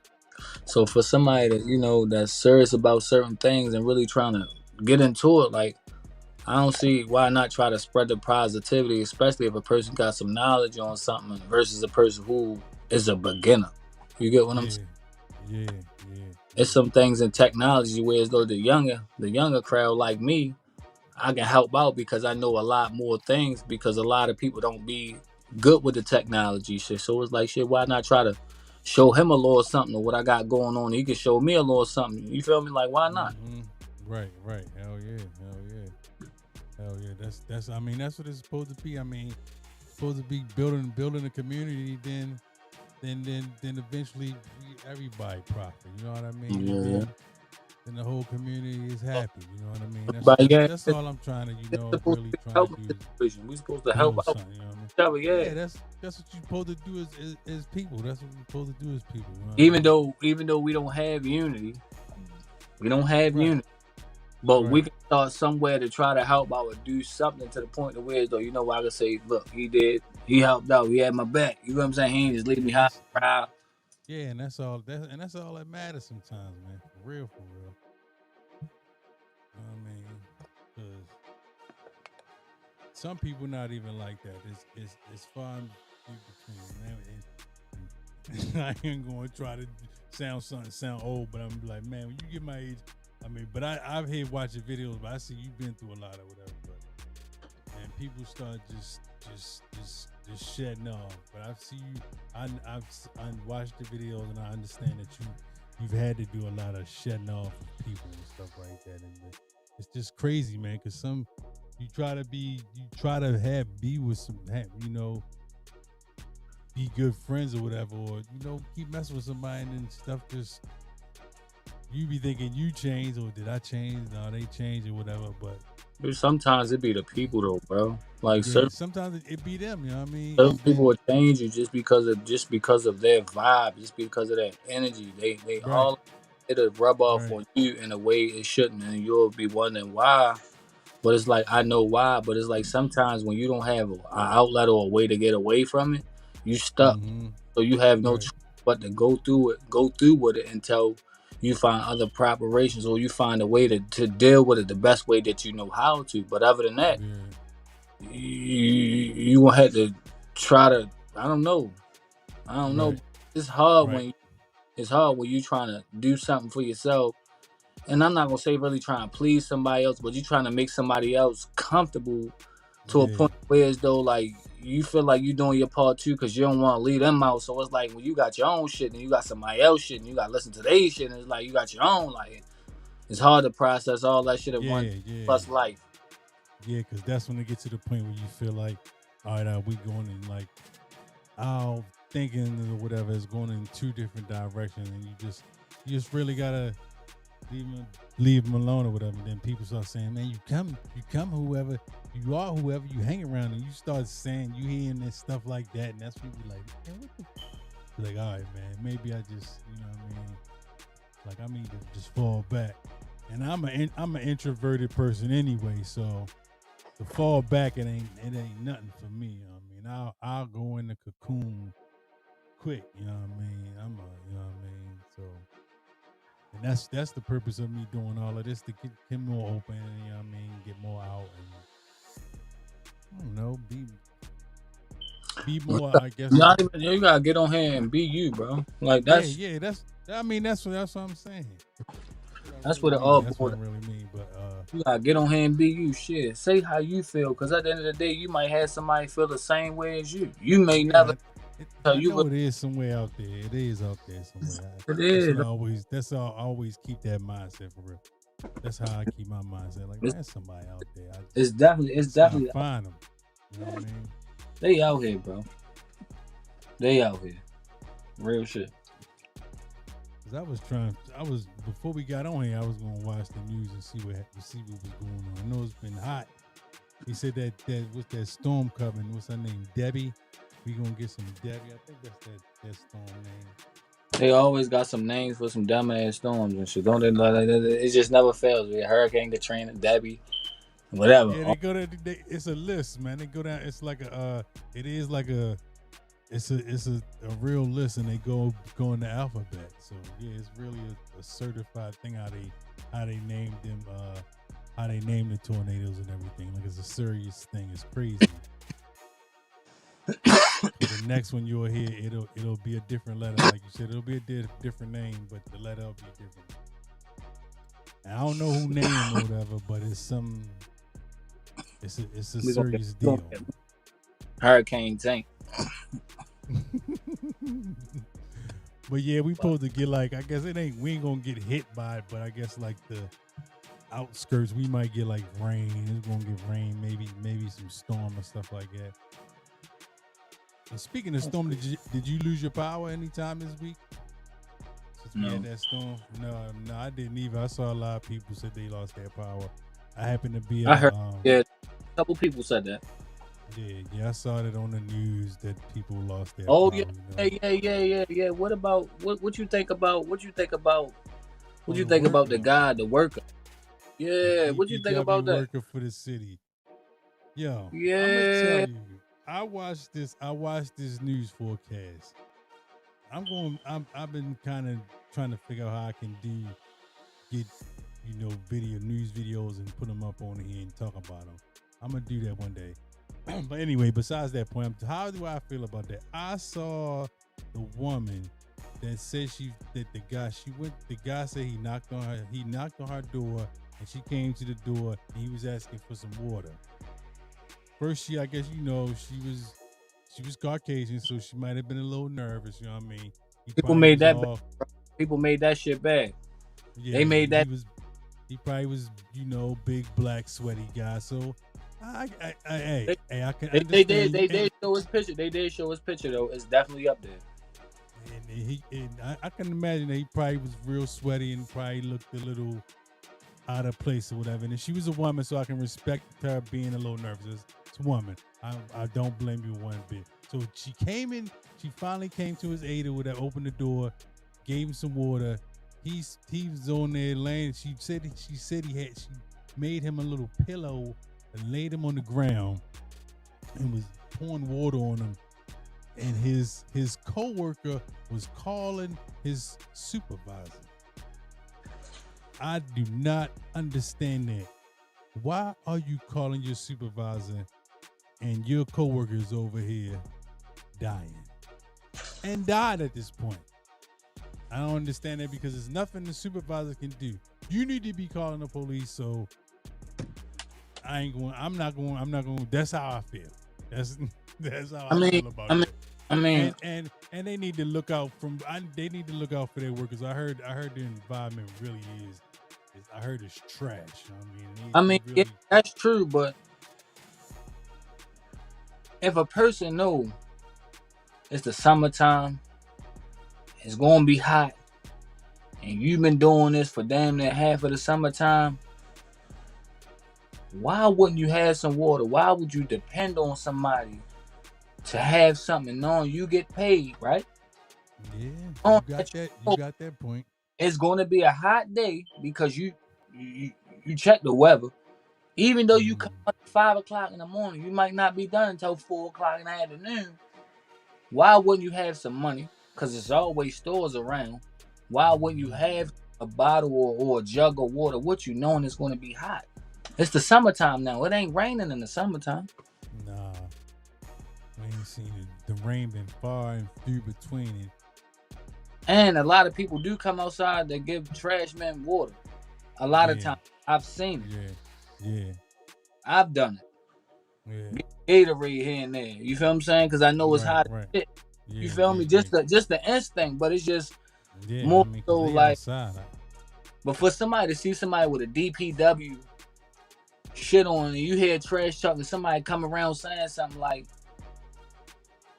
So for somebody that, that's serious about certain things and really trying to get into it, like, I don't see why not try to spread the positivity, especially if a person got some knowledge on something versus a person who is a beginner. You get what I'm saying? Yeah. It's some things in technology where as though the younger crowd like me, I can help out because I know a lot more things because a lot of people don't be good with the technology shit. So it's like, shit, why not try to show him a little something of what I got going on? He can show me a little something. You feel me? Like, why not? Mm-hmm. Right. Hell yeah. That's what it's supposed to be. Supposed to be building a community, then eventually everybody profit. You know what I mean? Yeah. Then the whole community is happy. You know what I mean? That's all I'm trying to, really trying to do. We're supposed to help out. You know what I mean? Yeah, that's what you're supposed to do as people. That's what you're supposed to do as people. You know even though we don't have unity, but we can start somewhere to try to help out or do something to the point of where, though, I can say, look, he helped out, he had my back. You know what I'm saying? He ain't just leave me high. Yeah, and that's all that matters sometimes, man. For real. You know what I mean? Because some people not even like that. It's fun between, man. I ain't going to try to sound old, but I'm like, man, when you get my age, but I've here watching videos, but I see you've been through a lot of whatever. And people start just shedding off. But I've seen you. I've watched the videos and I understand that you've had to do a lot of shedding off of people and stuff like that. And it's just crazy, man. Because you try to be with some, be good friends or whatever, or keep messing with somebody and then stuff just. You be thinking you changed or did I change? No, they changed or whatever. But sometimes it be the people though, bro. Like sometimes it be them. You know what I mean? certain people will change you just because of their vibe, just because of that energy. They right. all it'll rub off on you in a way it shouldn't, and you'll be wondering why. But it's like I know why. But it's like sometimes when you don't have an outlet or a way to get away from it, you stuck. Mm-hmm. So you have no choice but to go through with it until you find other preparations or you find a way to deal with it the best way that you know how to. But other than that, you gonna have to try to. I don't know. It's hard when you're trying to do something for yourself. And I'm not gonna say really trying to please somebody else, but you're trying to make somebody else comfortable to a point where as though like you feel like you're doing your part too because you don't want to leave them out. So it's like when you got your own shit and you got somebody else shit and you got to listen to their shit and it's like you got your own. Like it's hard to process all that shit at once plus life. Yeah, because that's when it gets to the point where you feel like, all right, we going in like our thinking or whatever is going in two different directions, and you just really gotta leave them alone or whatever. Then people start saying, man, you come whoever you are, whoever you hang around, and you start saying you hearing this stuff like that, and that's when you like, man, what the like, all right, man, maybe I just, you know what I mean, like I need to just fall back. And I'm an introverted person anyway, so to fall back, it ain't nothing for me. You know what I mean, I'll go in the cocoon quick. You know what I mean, you know what I mean, so. And that's the purpose of me doing all of this, to get more open, you know what I mean, get more out, and I don't know, be more, I guess. You gotta get on here and be you, bro. Like that's that's what I'm saying. That's what it all. That's what I really mean. But you gotta get on here and be you. Shit, say how you feel, because at the end of the day, you might have somebody feel the same way as you. You may never. I know it is somewhere out there. It is out there somewhere. It is. That's all. I always keep that mindset for real. That's how I keep my mindset. Like, there's somebody out there. It's definitely find them. You know what I mean? They out here, bro. They out here. Real shit. Cause before we got on here, I was gonna watch the news and see what was going on. I know it's been hot. He said that what's that storm coming? What's her name? Debbie. We gonna get some Debbie. I think that's that storm name. They always got some names for some dumbass storms and shit. Don't they? It just never fails. Hurricane Katrina, Debbie, whatever. Yeah, they go to. It's a list, man. They go down. It's like it's a real list, and they go in the alphabet. So yeah, it's really a certified thing how they named them, how they named the tornadoes and everything. Like, it's a serious thing. It's crazy. The next one you'll hear, it'll be a different letter, like you said. It'll be a different name, but the letter will be different. And I don't know who named it or whatever, but it's a serious deal. Hurricane Tank. But yeah, we supposed to get, like, I guess we ain't gonna get hit by it, but I guess like the outskirts we might get like rain. It's gonna get rain, maybe some storm or stuff like that. And speaking of storm, did you lose your power anytime this week? Since we had that storm? No, I didn't either. I saw a lot of people said they lost their power. I happened to be. I heard. A couple people said that. Yeah, I saw that on the news that people lost their power. Yeah. What about what you think about? What you think about the guy, the worker? Yeah, what you think about that? Worker for the city. Yo, yeah. I'm gonna tell you. I watched this news forecast. I've been kind of trying to figure out how I can get news videos and put them up on here and talk about them. I'm gonna do that one day. But anyway, besides that point, how do I feel about that? I saw the woman that said the guy said he knocked on her door, and she came to the door and he was asking for some water. first I guess she was Caucasian, so she might have been a little nervous. You know what I mean? He People probably made was that. all People made that shit bad. yeah. They made that. He probably was big black sweaty guy. So I can understand. They did show his picture. They did show his picture though. It's definitely up there. And I can imagine that he probably was real sweaty and probably looked a little out of place or whatever. And she was a woman, so I can respect her being a little nervous. It's a woman. I don't blame you one bit. So she came in. She finally came to his aid or whatever. Opened the door, gave him some water. He was on there laying. She made him a little pillow and laid him on the ground and was pouring water on him. And his coworker was calling his supervisor. I do not understand that. Why are you calling your supervisor and your coworker is over here dying? And died at this point. I don't understand that because there's nothing the supervisor can do. You need to be calling the police, so I'm not going. That's how I feel. That's how I feel about it. And they need to look out they need to look out for their workers. I heard the environment really is I heard it's trash. Yeah, that's true, but if a person know it's the summertime, it's gonna be hot, and you've been doing this for damn near half of the summertime, why wouldn't you have some water? Why would you depend on somebody to have something knowing you get paid, right? Yeah, you got that point. It's going to be a hot day because you check the weather. Even though you come up at 5 o'clock in the morning, you might not be done until 4 o'clock in the afternoon. Why wouldn't you have some money? Because there's always stores around. Why wouldn't you have a bottle or a jug of water? What you knowing it's going to be hot? It's the summertime now. It ain't raining in the summertime. Nah. We ain't seen it. The rain been far and few between it. And a lot of people do come outside to give trash men water. A lot of times. I've seen it. Yeah. I've done it. Yeah. Gatorade here and there. You feel what I'm saying? Because I know it's hot as shit. Yeah, you feel me? Just the instinct, but it's just more so like. Outside. But for somebody to see somebody with a DPW shit on and you hear trash talk and somebody come around saying something like,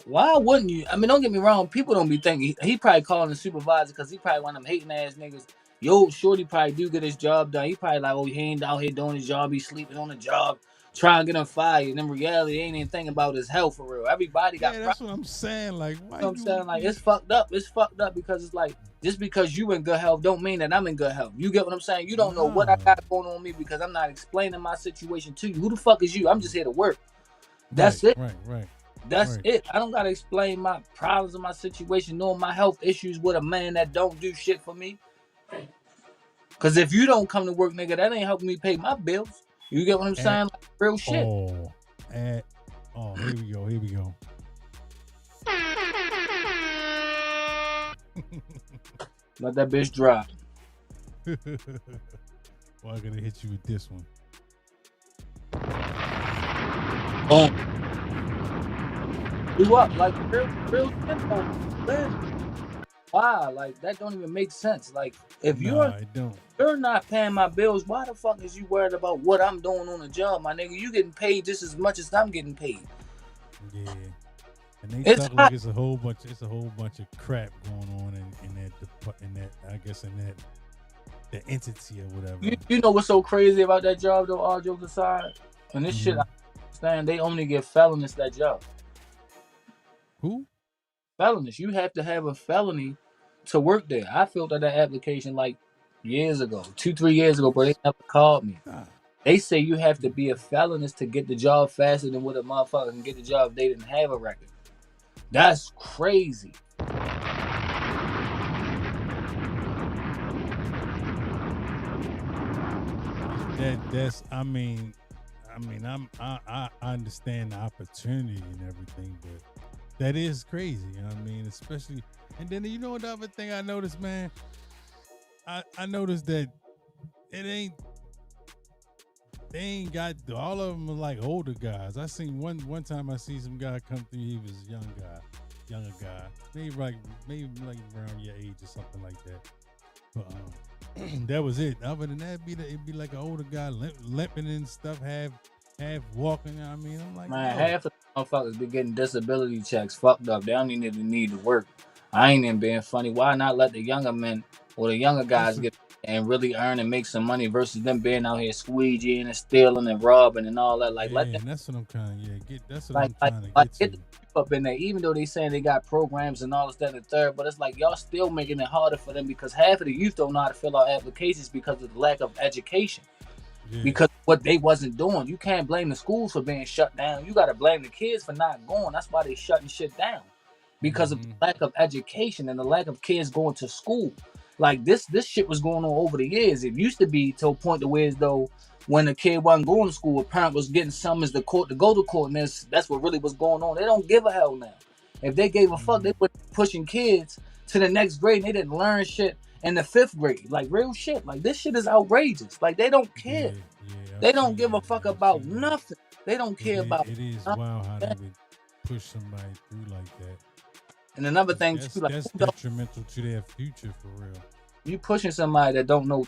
why wouldn't you? I mean, don't get me wrong. People don't be thinking he probably calling the supervisor because he probably one of them hating ass niggas. Yo, shorty probably do get his job done. He probably like, oh, he ain't out here doing his job. He's sleeping on the job, trying to get him fired. And in reality, he ain't even thinking about his health for real. Everybody got. Yeah, that's what I'm saying. Like, why? You know what I'm saying? Like, it's fucked up. It's fucked up because it's like just because you in good health don't mean that I'm in good health. You get what I'm saying? You don't know what I got going on me because I'm not explaining my situation to you. Who the fuck is you? I'm just here to work. That's it. Right. That's it. I don't gotta explain my problems and my situation, knowing my health issues with a man that don't do shit for me. Cause if you don't come to work, nigga, that ain't helping me pay my bills. You get what I'm saying? Like, real shit. Here we go. Let that bitch drop. Well, I'm gonna hit you with this one. You up like real simple. Why? Like that don't even make sense. Like if you're not paying my bills, why the fuck is you worried about what I'm doing on the job, my nigga? You getting paid just as much as I'm getting paid. Yeah. And they talk like it's a whole bunch of crap going on in that entity or whatever. You know what's so crazy about that job though, all jokes aside? And this shit I understand, they only give felonies that job. Who? Felonies. You have to have a felony to work there. I filled out that application like years ago, 2-3 years ago, but they never called me. They say you have to be a felonist to get the job faster than what a motherfucker can get the job if they didn't have a record. That's crazy. I understand the opportunity and everything, but that is crazy. You know what I mean? Especially, and then you know what the other thing I noticed, man? I noticed that it ain't they ain't got all of them are like older guys. I seen one time I see some guy come through. He was a younger guy, maybe like around your age or something like that. But that was it. Other than that, it'd be like an older guy limping and stuff, half walking. You know what I mean, I'm like, Man, yo. half of the motherfuckers be getting disability checks fucked up. They don't even need to work. I ain't even being funny. Why not let the younger men or the younger guys get and really earn and make some money versus them being out here squeegeeing and stealing and robbing and all that? Like, let them. That's what I'm trying. That's what Like, I'm trying to like get get to. the people up in there. Even though they saying they got programs and all this, that, and the third, but it's like y'all still making it harder for them because half of the youth don't know how to fill out applications because of the lack of education. Yeah. Because what they wasn't doing. You can't blame the schools for being shut down. You got to blame the kids for not going. That's why they shutting shit down. Because of the lack of education and the lack of kids going to school. Like this shit was going on over the years. It used to be to a point to where as though when a kid wasn't going to school, a parent was getting summons to court to go to court, and that's what really was going on. They don't give a hell now. If they gave a fuck, they were pushing kids to the next grade and they didn't learn shit in the 5th grade. Like real shit. Like this shit is outrageous. Like they don't care. They don't give a fuck about nothing. They don't care about it is nothing. wild how they would push somebody through like that. And another thing too, like that's detrimental to their future for real. You pushing somebody that don't know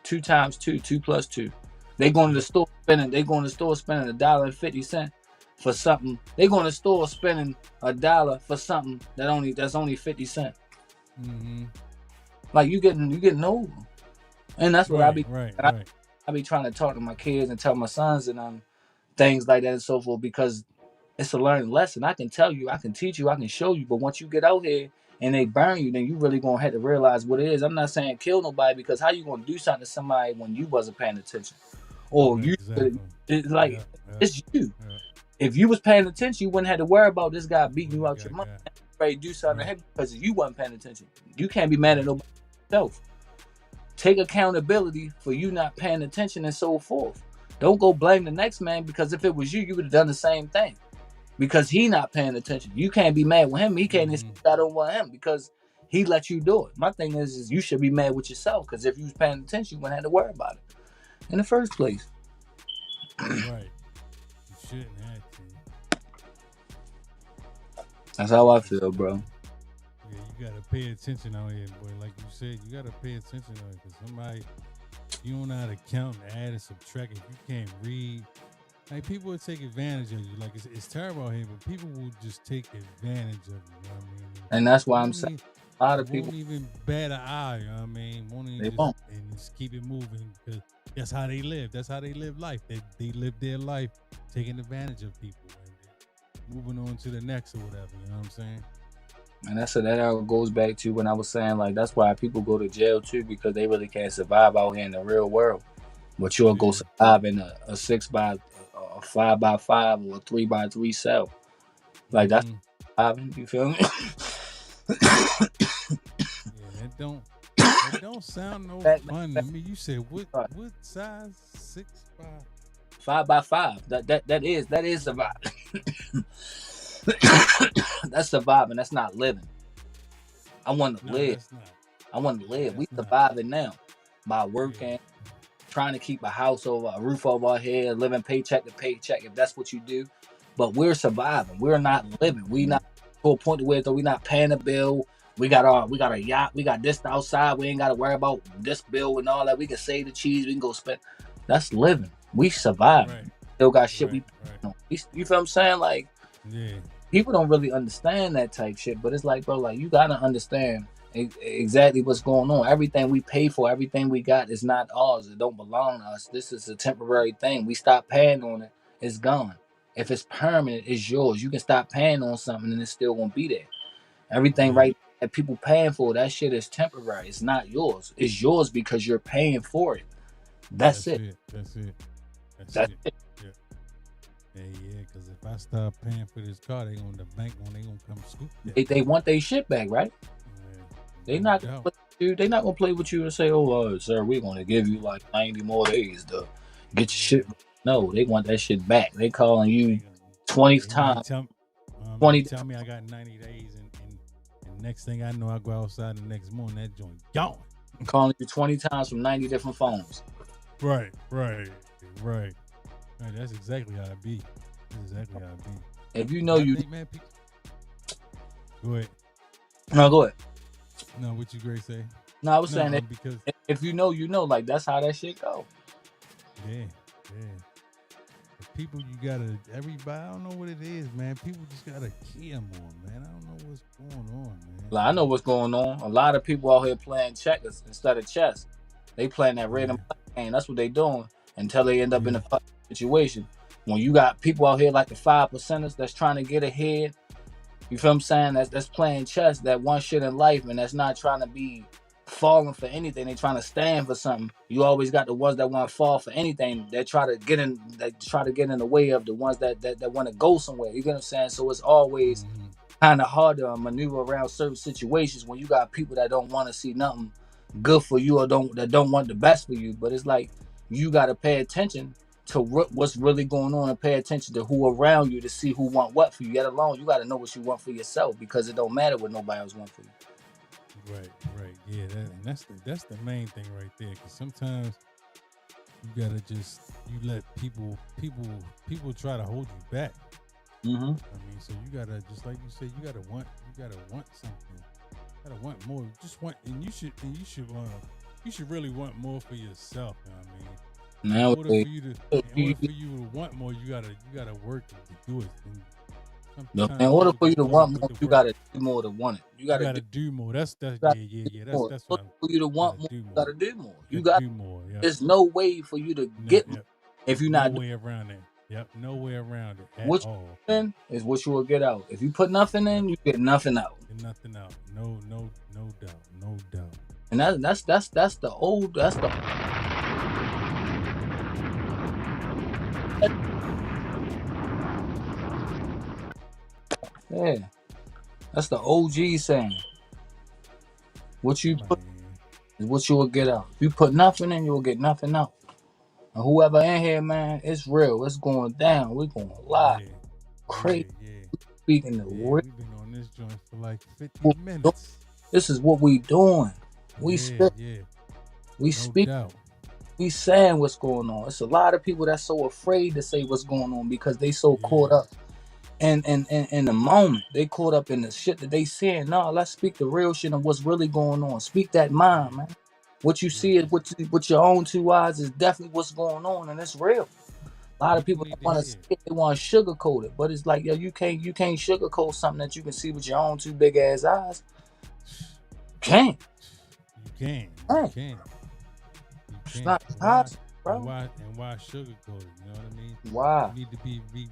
2 times 2, 2 plus 2. They going to the store spending. $1.50 for something. They going to the store spending $1 for something that's only 50 cents. Mm-hmm. Like you getting old, and that's what I be. I be trying to talk to my kids and tell my sons and things like that and so forth because it's a learning lesson. I can tell you, I can teach you, I can show you, but once you get out here and they burn you, then you really gonna have to realize what it is. I'm not saying kill nobody because how you gonna do something to somebody when you wasn't paying attention, or it's like it's you. Yeah. If you was paying attention, you wouldn't have to worry about this guy beating you out your money. Ready to do something to him because you wasn't paying attention. You can't be mad at nobody yourself. Take accountability for you not paying attention and so forth. Don't go blame the next man because if it was you, you would have done the same thing. Because he not paying attention. You can't be mad with him. He can't I don't want him because he let you do it. My thing is you should be mad with yourself because if you was paying attention, you wouldn't have to worry about it in the first place. Right. You shouldn't have to. That's how I feel, bro. Yeah, you gotta pay attention out here, boy. Like you said, you gotta pay attention out here because somebody, you don't know how to count and add and subtract. If you can't read, like people will take advantage of you. Like it's terrible out here, but people will just take advantage of you. You know what I mean? And that's why I'm saying a lot of people won't even bat an eye. You know what I mean? And just keep it moving because that's how they live. That's how they live life. They live their life taking advantage of people and moving on to the next or whatever. You know what I'm saying? And that goes back to when I was saying like that's why people go to jail too because they really can't survive out here in the real world. But you'll go survive in a 6x, a 5x5 or a 3x3 cell. Like that's surviving. You feel me? Yeah, that don't sound no fun to me. You said what size? 6x5? 5x5. That is surviving. That's surviving. That's not living. I want to live. I want to live. We surviving now by working, trying to keep a roof over our head, living paycheck to paycheck if that's what you do. But we're surviving. We're not living. We not to a point where we're not paying a bill. We got a yacht. We got this outside. We ain't got to worry about this bill and all that. We can save the cheese. We can go spend. That's living. We surviving. Right. Still got shit you feel what I'm saying? Like, people don't really understand that type shit. But it's like, bro, like you got to understand exactly what's going on. Everything we pay for, everything we got is not ours. It don't belong to us. This is a temporary thing. We stop paying on it. It's gone. If it's permanent, it's yours. You can stop paying on something and it's still gonna be there. Everything right that people paying for, that shit is temporary. It's not yours. It's yours because you're paying for it. That's it. That's it. That's it. Yeah, because if I start paying for this car, they gonna come scoop that. They want their shit back, right? They're not gonna play with you and say, "Oh, sir, we're gonna give you like 90 more days to get your shit." No, they want that shit back. They calling you 20th time. Tell me I got 90 days, and next thing I know, I go outside the next morning, that joint gone. Calling you 20 times from 90 different phones. Right. Right. Right. That's exactly how it be. That's exactly how it be. If you know But I you, think, man, go ahead. no, go ahead. No, what you great say? No, I was No, saying that because if you know, you know, like that's how that shit go. yeah, yeah. People, you gotta everybody. I don't know what it is, man. People just gotta care more, man. I don't know what's going on, man. Like, I know what's going on. A lot of people out here playing checkers instead of chess. They playing that red and black game. That's what they doing until they end up in a fucking situation. When you got people out here like the 5%ers that's trying to get ahead, you feel what I'm saying? That's playing chess, that one shit in life, and that's not trying to be falling for anything. They trying to stand for something. You always got the ones that want to fall for anything. They try to get in. They try to get in the way of the ones that want to go somewhere. You get what I'm saying? So it's always kind of hard to maneuver around certain situations when you got people that don't want to see nothing good for you or don't want the best for you. But it's like you got to pay attention to what's really going on and pay attention to who around you to see who want what for you. Yet alone, you got to know what you want for yourself because it don't matter what nobody else want for you. Right, right, yeah, and that's the main thing right there. Because sometimes you gotta just let people try to hold you back. Mm-hmm. I mean, so you gotta, just like you said, you gotta want something. You gotta want more. Just want, and you should really want more for yourself. You know what I mean? Now, in order for you to want more, you gotta work to do it. In order for you to want more, you gotta do more to want it. You gotta do more. That's yeah. That's what for you to want more. You gotta do more. You gotta do more. Yeah. There's no way for you to get more if you're not. No way around it. Yep. No way around it at what all. You in is what you will get out. If you put nothing in, you get nothing out. Get nothing out. No doubt. No doubt. And that's the old. That's the. Yeah, that's the OG saying. What you put is what you will get out. If you put nothing in, you will get nothing out. And whoever in here, man, it's real. It's going down. We're going live. Yeah. Crazy. Yeah. Speaking the real. We've been on this joint for like 50 minutes. This is what we doing. We speak. We speak. Doubt. We saying what's going on. It's a lot of people that's so afraid to say what's going on because they so caught up in the moment. They caught up in the shit that they saying. No, let's speak the real shit and what's really going on. Speak that mind, man. What you see is with your own two eyes is definitely what's going on, and it's real. A lot of people don't want to see it, they want to sugarcoat it, but it's like, yo, you can't sugarcoat something that you can see with your own two big ass eyes. You can't. It's not possible, bro. And why sugarcoat it? You know what I mean? Why? You need to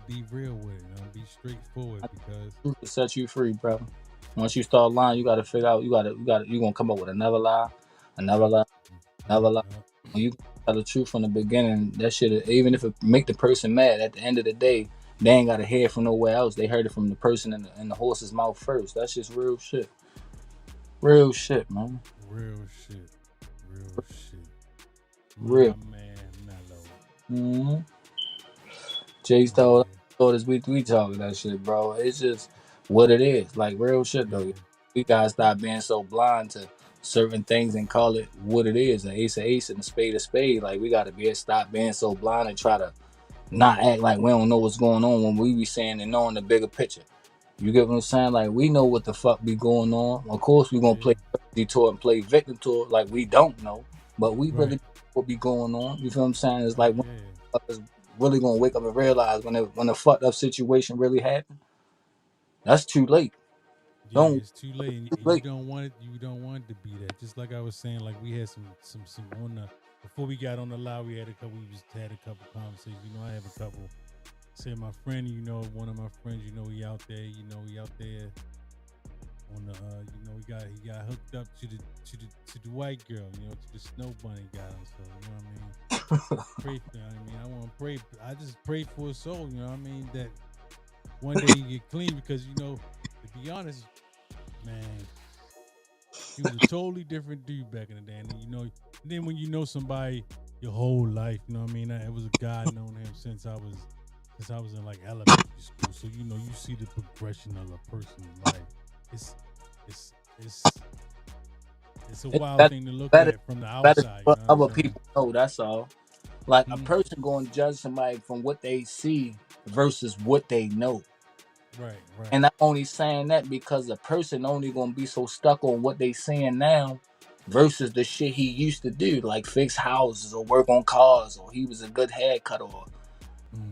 be real with it. You know, be straightforward because truth will set you free, bro. Once you start lying, you got to figure out. You're gonna come up with another lie. When you tell the truth from the beginning, that shit, even if it make the person mad, at the end of the day, they ain't got to hear it from nowhere else. They heard it from the person in the horse's mouth first. That's just real shit. Real shit, man. Real shit. Real. Man, mellow. Mm-hmm. Jay's told us we talking that shit, bro. It's just what it is. Like real shit though. We gotta stop being so blind to certain things and call it what it is. An ace and a spade. Like we gotta stop being so blind and try to not act like we don't know what's going on when we be saying and knowing the bigger picture. You get what I'm saying? Like we know what the fuck be going on. Of course we gonna play tour and play victim tour like we don't know, but we really know what be going on. You feel what I'm saying? It's like when really gonna wake up and realize when the fucked up situation really happened. That's too late. Yeah, it's too late. And you don't want it. You don't want it to be that. Just like I was saying, like we had some on the before we got on the live, we had a couple conversations. You know, I have a couple. Say my friend, you know, one of my friends, you know, he out there. You know, he out there on the. You know, he got hooked up to the white girl. You know, to the snow bunny guy. So you know what I mean. Pray for. I mean, I want to pray. I just pray for his soul. You know what I mean. That one day he get clean because you know, to be honest. Man, he was a totally different dude back in the day. And you know, then when you know somebody your whole life, you know what I mean? It was a guy known him since I was in like elementary school. So you know, you see the progression of a person's life. It's a wild thing to look at from the outside. What other people know, that's all. Like a person going to judge somebody from what they see versus what they know. Right. And I'm only saying that because the person only going to be so stuck on what they seeing now versus the shit he used to do, like fix houses or work on cars, or he was a good haircut, or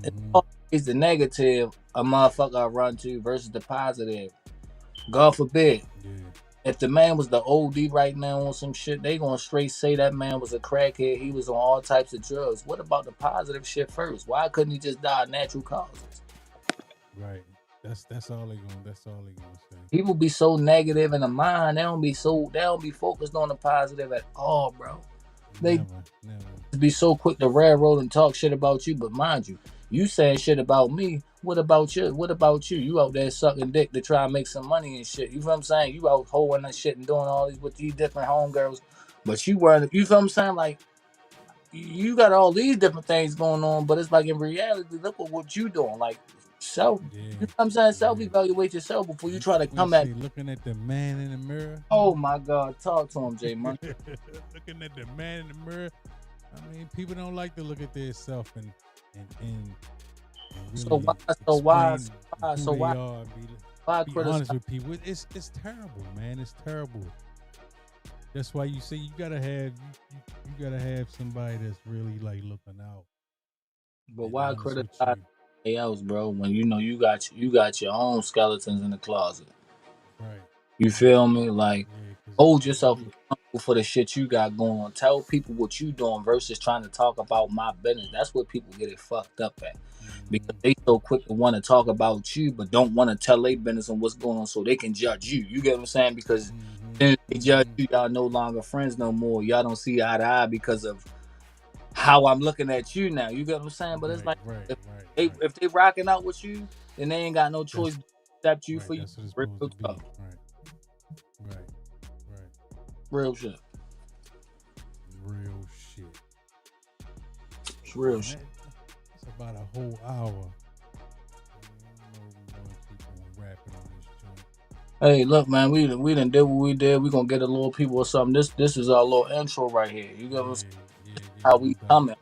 it's always the negative a motherfucker I run to versus the positive. God forbid. Yeah. If the man was the OD right now on some shit, they gonna straight say that man was a crackhead. He was on all types of drugs. What about the positive shit first? Why couldn't he just die of natural causes? Right. That's all they gonna say. People be so negative in the mind. They don't be focused on the positive at all, bro. They Never. be so quick to railroad and talk shit about you, but mind you, you saying shit about me. What about you? What about you? You out there sucking dick to try and make some money and shit. You feel what I'm saying? You out hoeing that shit and doing all these with these different homegirls, but you weren't. You feel what I'm saying? Like you got all these different things going on, but it's like in reality, look at what you doing. Like self. Yeah. You know what I'm saying? Self evaluate yourself before you try to come at. Looking at the man in the mirror. Oh my God, talk to him, J Money. Looking at the man in the mirror. I mean, people don't like to look at their self and really why be honest with people. It's terrible, man. It's terrible. That's why you say you gotta have somebody that's really like looking out. But why criticize somebody else, bro? When you know you got your own skeletons in the closet. Right. You feel me? Like hold yourself accountable for the shit you got going on. Tell people what you doing versus trying to talk about my business. That's what people get it fucked up at. Because they so quick to want to talk about you, but don't want to tell their business and what's going on so they can judge you. You get what I'm saying? Because then they judge you, y'all no longer friends no more. Y'all don't see eye to eye because of how I'm looking at you now. You get what I'm saying? But it's like if they rocking out with you, then they ain't got no choice but to accept you for you. Real talk. Right. Real shit. It's real shit. It's about a whole hour. Hey, look, man, we done did what we did. We gonna get a little people or something. This is our little intro right here. You get what I'm saying? How we coming?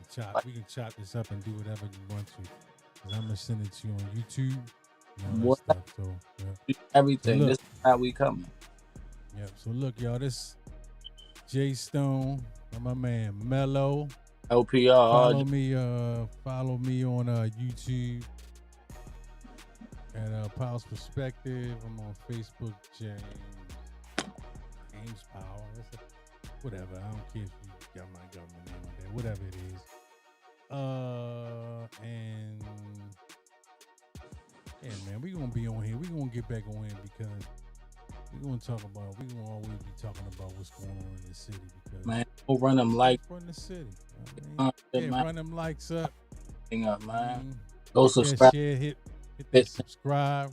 We can chop this up and do whatever you want to. Cause I'm gonna send it to you on YouTube. What? Stuff, so, yeah. Everything. So this is how we coming. Yep. So look, y'all. This Jay Stone and my man Mello. LPR. Follow me on YouTube at Powell's Perspective. I'm on Facebook, James Powell. Whatever. I don't care if you got my government name on there. Whatever it is. And yeah, man, we gonna be on here. We gonna get back on here because we gonna always be talking about what's going on in the city. Because man, go run them likes. Run the city. Run them likes up. Man. Go subscribe. Share, hit that subscribe.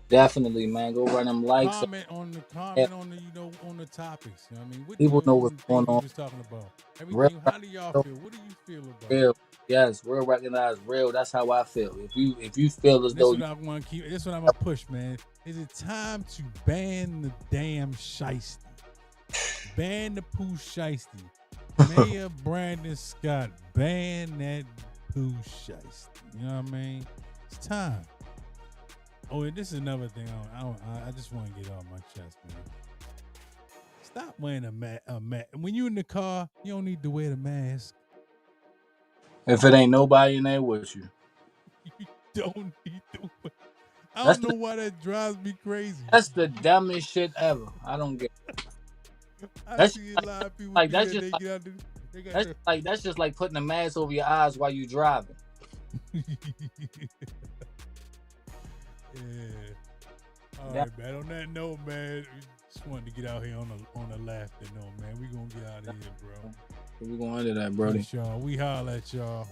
Definitely, man. Go run them likes. Comment on the topics. You know what I mean? People know what's going on. We was talking about everything. How do y'all feel? What do you feel about real? Yes, real recognize real. That's how I feel. If you feel as though this is what I'm gonna push, man. Is it time to ban the damn shiesty? Ban the poo shiesty. Mayor Brandon Scott, ban that poo shiesty. You know what I mean? It's time. Oh, and this is another thing. I just want to get off my chest, man. Stop wearing a mask. When you in the car, you don't need to wear the mask. If it ain't nobody in there with you, you don't need to wear. I don't know why that drives me crazy. That's the dumbest shit ever. I don't get it. I see a lot of people like that's just like putting a mask over your eyes while you driving. Yeah. All right, man. On that note, man, just wanted to get out here on a laughter note, man. We gonna get out of here, bro. We gonna end that, brother. Y'all. We holla at y'all.